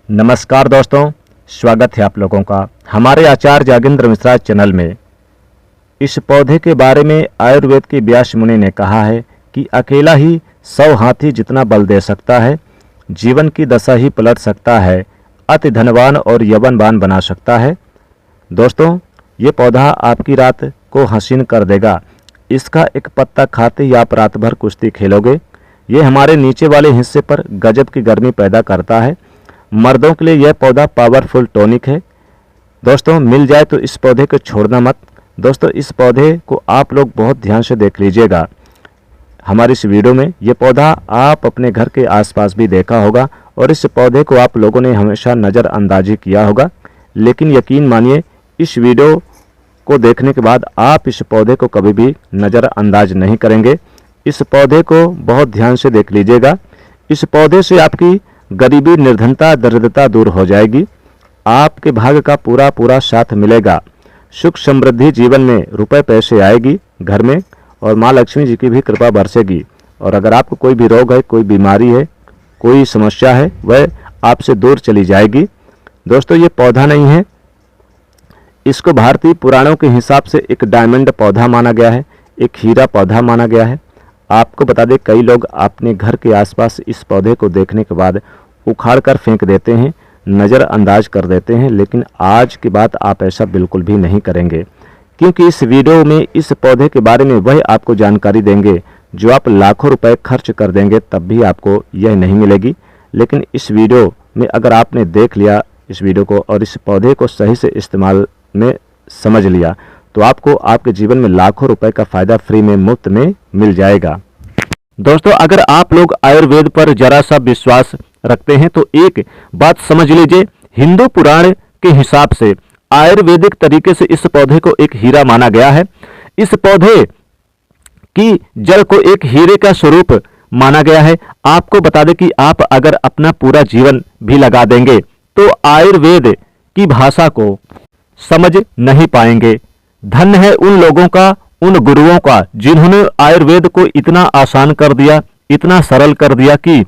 नमस्कार दोस्तों, स्वागत है आप लोगों का हमारे आचार्य यागेंद्र मिश्रा चैनल में। इस पौधे के बारे में आयुर्वेद के व्यास मुनि ने कहा है कि अकेला ही 100 हाथी जितना बल दे सकता है, जीवन की दशा ही पलट सकता है, अति धनवान और यौवनवान बना सकता है। दोस्तों, ये पौधा आपकी रात को हसीन कर देगा। इसका एक पत्ता खाते ही आप रात भर कुश्ती खेलोगे। ये हमारे नीचे वाले हिस्से पर गजब की गर्मी पैदा करता है। मर्दों के लिए यह पौधा पावरफुल टॉनिक है। दोस्तों, मिल जाए तो इस पौधे को छोड़ना मत। दोस्तों, इस पौधे को आप लोग बहुत ध्यान से देख लीजिएगा। हमारी इस वीडियो में यह पौधा आप अपने घर के आसपास भी देखा होगा और इस पौधे को आप लोगों ने हमेशा नज़रअंदाजी किया होगा, लेकिन यकीन मानिए इस वीडियो को देखने के बाद आप इस पौधे को कभी भी नज़रअंदाज नहीं करेंगे। इस पौधे को बहुत ध्यान से देख लीजिएगा। इस पौधे से आपकी गरीबी, निर्धनता, दरिद्रता दूर हो जाएगी। आपके भाग्य का पूरा साथ मिलेगा। सुख समृद्धि जीवन में, रुपए पैसे आएगी घर में और माँ लक्ष्मी जी की भी कृपा बरसेगी। और अगर आपको कोई भी रोग है, कोई बीमारी है, कोई समस्या है, वह आपसे दूर चली जाएगी। दोस्तों, ये पौधा नहीं है, इसको भारतीय पुराणों के हिसाब से एक डायमंड पौधा माना गया है, एक हीरा पौधा माना गया है। आपको बता दें, कई लोग अपने घर के आसपास इस पौधे को देखने के बाद उखाड़ कर फेंक देते हैं, नज़रअंदाज कर देते हैं, लेकिन आज की बात आप ऐसा बिल्कुल भी नहीं करेंगे, क्योंकि इस वीडियो में इस पौधे के बारे में वह आपको जानकारी देंगे जो आप लाखों रुपए खर्च कर देंगे तब भी आपको यह नहीं मिलेगी। लेकिन इस वीडियो में अगर आपने देख लिया इस वीडियो को और इस पौधे को सही से इस्तेमाल में समझ लिया तो आपको आपके जीवन में लाखों रुपए का फायदा फ्री में, मुफ्त में मिल जाएगा। दोस्तों, अगर आप लोग आयुर्वेद पर जरा सा विश्वास रखते हैं तो एक बात समझ लीजिए, हिंदू पुराण के हिसाब से आयुर्वेदिक तरीके से इस पौधे को एक हीरा माना गया है। इस पौधे की जड़ को एक हीरे का स्वरूप माना गया है। आपको बता दें कि आप अगर अपना पूरा जीवन भी लगा देंगे तो आयुर्वेद की भाषा को समझ नहीं पाएंगे। धन्य है उन लोगों का, उन गुरुओं का जिन्होंने आयुर्वेद को इतना आसान कर दिया, इतना सरल कर दिया कि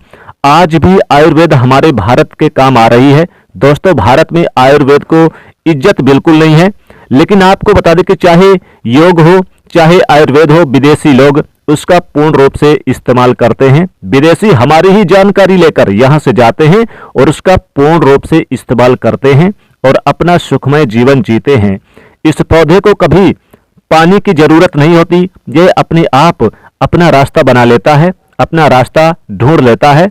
आज भी आयुर्वेद हमारे भारत के काम आ रही है। दोस्तों, भारत में आयुर्वेद को इज्जत बिल्कुल नहीं है, लेकिन आपको बता दें कि चाहे योग हो, चाहे आयुर्वेद हो, विदेशी लोग उसका पूर्ण रूप से इस्तेमाल करते हैं। विदेशी हमारी ही जानकारी लेकर यहां से जाते हैं और उसका पूर्ण रूप से इस्तेमाल करते हैं और अपना सुखमय जीवन जीते हैं। इस पौधे को कभी पानी की जरूरत नहीं होती, यह अपने आप अपना रास्ता बना लेता है, अपना रास्ता ढूंढ लेता है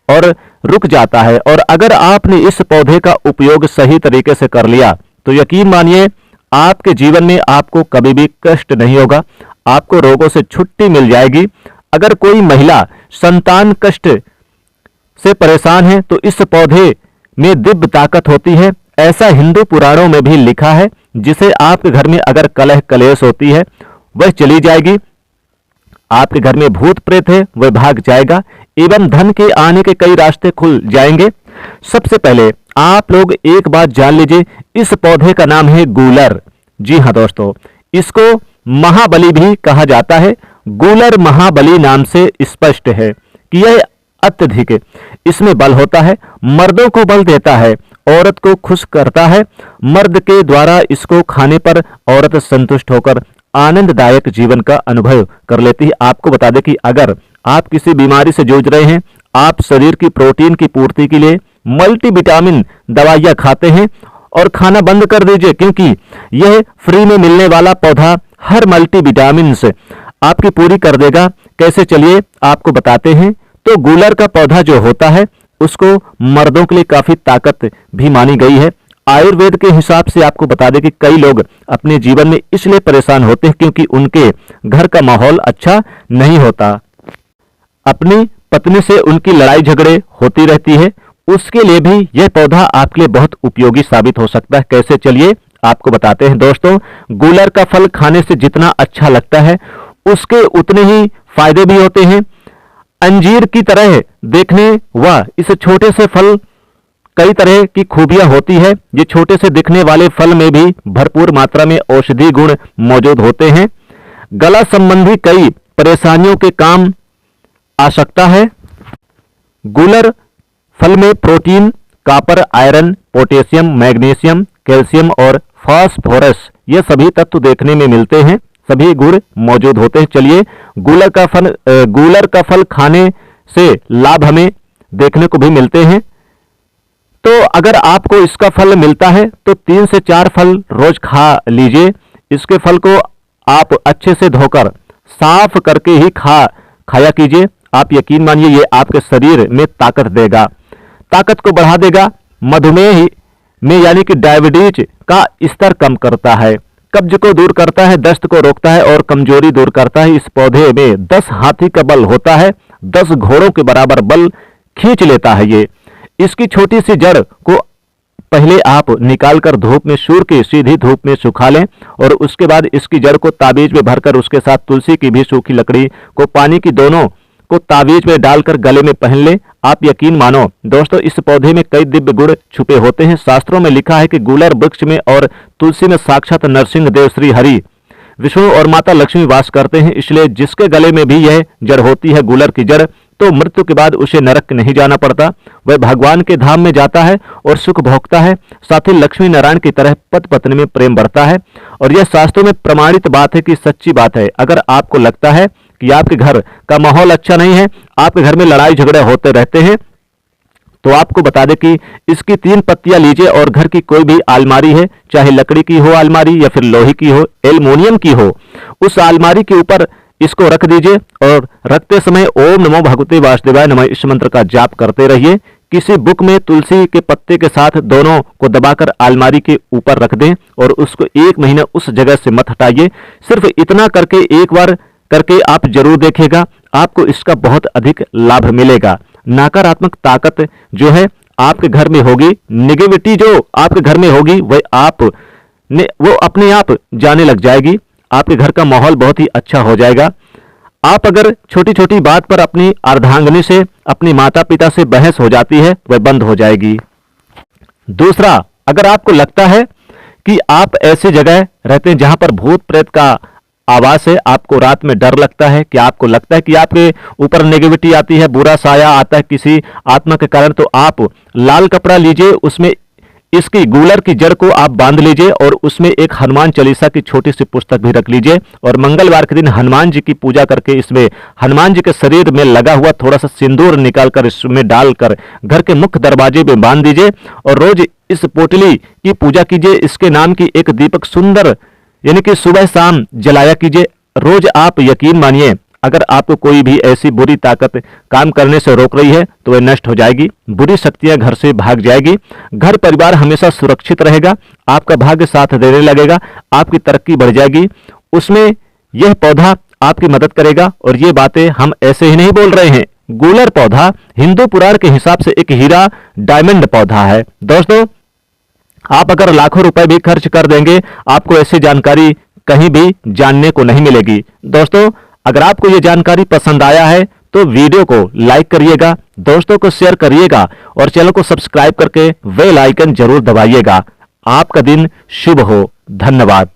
और रुक जाता है। और अगर आपने इस पौधे का उपयोग सही तरीके से कर लिया तो यकीन मानिए आपके जीवन में आपको कभी भी कष्ट नहीं होगा, आपको रोगों से छुट्टी मिल जाएगी। अगर कोई महिला संतान कष्ट से परेशान है तो इस पौधे में दिव्य ताकत होती है, ऐसा हिंदू पुराणों में भी लिखा है। जिसे आपके घर में अगर कलह कलेश होती है वह चली जाएगी, आपके घर में भूत प्रेत है वह भाग जाएगा एवं धन के आने के कई रास्ते खुल जाएंगे। सबसे पहले आप लोग एक बात जान लीजिए, इस पौधे का नाम है गूलर। जी हाँ दोस्तों, इसको महाबली भी कहा जाता है। गूलर महाबली नाम से स्पष्ट है कि यह अत्यधिक इसमें बल होता है, मर्दों को बल देता है, औरत को खुश करता है। मर्द के द्वारा इसको खाने पर औरत संतुष्ट होकर आनंददायक जीवन का अनुभव कर लेती है। आपको बता दें कि अगर आप किसी बीमारी से जूझ रहे हैं, आप शरीर की प्रोटीन की पूर्ति के लिए मल्टीविटामिन दवाइयां खाते हैं और खाना बंद कर दीजिए, क्योंकि यह फ्री में मिलने वाला पौधा हर मल्टीविटामिन से आपकी पूरी कर देगा। कैसे, चलिए आपको बताते हैं। तो गूलर का पौधा जो होता है उसको मर्दों के लिए काफी ताकत भी मानी गई है। आयुर्वेद के हिसाब से आपको बता दें कि कई लोग अपने जीवन में इसलिए परेशान होते हैं क्योंकि उनके घर का माहौल अच्छा नहीं होता, अपनी पत्नी से उनकी लड़ाई झगड़े होती रहती है। उसके लिए भी यह पौधा आपके लिए बहुत उपयोगी साबित हो सकता है। कैसे, चलिए आपको बताते हैं। दोस्तों, गूलर का फल खाने से जितना अच्छा लगता है उसके उतने ही फायदे भी होते हैं। अंजीर की तरह देखने व इस छोटे से फल कई तरह की खूबियां होती है। ये छोटे से दिखने वाले फल में भी भरपूर मात्रा में औषधि गुण मौजूद होते हैं। गला संबंधी कई परेशानियों के काम आ सकता है। गूलर फल में protein copper, iron, potassium, magnesium, calcium और फास्फोरस ये सभी तत्व देखने में मिलते हैं, सभी गुण मौजूद होते हैं। चलिए गूलर का फल खाने से लाभ हमें देखने को भी मिलते हैं। तो अगर आपको इसका फल मिलता है तो 3 से 4 फल रोज खा लीजिए। इसके फल को आप अच्छे से धोकर साफ करके ही खाया कीजिए। आप यकीन मानिए ये आपके शरीर में ताकत देगा, ताकत को बढ़ा देगा। मधुमेह में यानी कि डायबिटीज का स्तर कम करता है, कब्ज को दूर करता है, दस्त को रोकता है और कमजोरी दूर करता है। इस पौधे में 10 हाथी का बल होता है, 10 घोड़ों के बराबर बल खींच लेता है ये। इसकी छोटी सी जड़ को पहले आप निकालकर धूप में सूर्य की सीधी धूप में सुखा लें और उसके बाद इसकी जड़ को ताबीज में भरकर उसके साथ तुलसी की भी सूखी लकड़ी को पानी की दोनों को ताबीज में डालकर गले में पहन ले। आप यकीन मानो दोस्तों, इस पौधे में कई दिव्य गुण छुपे होते हैं। शास्त्रों में लिखा है कि गूलर वृक्ष में और तुलसी में साक्षात नरसिंह देव, श्री हरि, विष्णु और माता लक्ष्मी वास करते हैं। इसलिए जिसके गले में भी यह जड़ होती है, गूलर की जड़, तो मृत्यु के बाद उसे नरक नहीं जाना पड़ता, वह भगवान के धाम में जाता है और सुख भोगता है। साथ ही लक्ष्मी नारायण की तरह पति पत्नी में प्रेम बढ़ता है। और यह शास्त्रों में प्रमाणित बात है कि सच्ची बात है। अगर आपको लगता है कि आपके घर का माहौल अच्छा नहीं है, आपके घर में लड़ाई झगड़े होते रहते हैं, तो आपको बता दें कि इसकी 3 पत्तियां लीजिए और घर की कोई भी अलमारी है, चाहे लकड़ी की हो अलमारी या फिर लोहे की हो, एल्युमिनियम की हो, उस अलमारी के ऊपर इसको रख दीजिए और रखते समय ओम नमो भगवते वासुदेवाय नमः इस मंत्र का जाप करते रहिए। किसी बुक में तुलसी के पत्ते के साथ दोनों को दबाकर अलमारी के ऊपर रख दें और उसको 1 महीना उस जगह से मत हटाइए। सिर्फ इतना करके एक बार करके आप जरूर देखिएगा, आपको इसका बहुत अधिक लाभ मिलेगा। नकारात्मक ताकत जो है आपके घर में होगी, नेगेटिविटी जो आपके घर में होगी वो अपने आप जाने लग जाएगी। आपके घर का माहौल बहुत ही अच्छा हो जाएगा। आप अगर छोटी छोटी बात पर अपनी अर्धांगिनी से, अपनी माता पिता से बहस हो जाती है, वह बंद हो जाएगी। दूसरा, अगर आपको लगता है कि आप ऐसी जगह रहते हैं जहां पर भूत प्रेत का आवाज है, आपको रात में डर लगता है, कि आपको लगता है कि आपके ऊपर नेगेटिविटी आती है, बुरा साया आता है किसी आत्मा के कारण, तो आप लाल कपड़ा लीजिए, उसमें इसकी गूलर की जड़ को आप बांध लीजिए और उसमें एक हनुमान चालीसा की छोटी सी पुस्तक भी रख लीजिए और मंगलवार के दिन हनुमान जी की पूजा करके इसमें हनुमान जी के शरीर में लगा हुआ थोड़ा सा सिंदूर निकालकर इसमें डालकर घर के मुख्य दरवाजे में बांध दीजिए और रोज इस पोटली की पूजा कीजिए। इसके नाम की एक दीपक सुंदर यानी कि सुबह शाम जलाया कीजिए रोज। आप यकीन मानिए, अगर आपको कोई भी ऐसी बुरी ताकत काम करने से रोक रही है तो वह नष्ट हो जाएगी, बुरी शक्तियां घर से भाग जाएगी, घर परिवार हमेशा सुरक्षित रहेगा, आपका भाग्य साथ देने लगेगा, आपकी तरक्की बढ़ जाएगी। उसमें यह पौधा आपकी मदद करेगा। और ये बातें हम ऐसे ही नहीं बोल रहे हैं। गूलर पौधा हिंदू पुराण के हिसाब से एक हीरा डायमंड पौधा है। दोस्तों, आप अगर लाखों रुपए भी खर्च कर देंगे, आपको ऐसी जानकारी कहीं भी जानने को नहीं मिलेगी। दोस्तों, अगर आपको यह जानकारी पसंद आया है तो वीडियो को लाइक करिएगा, दोस्तों को शेयर करिएगा और चैनल को सब्सक्राइब करके बेल आइकन जरूर दबाइएगा। आपका दिन शुभ हो। धन्यवाद।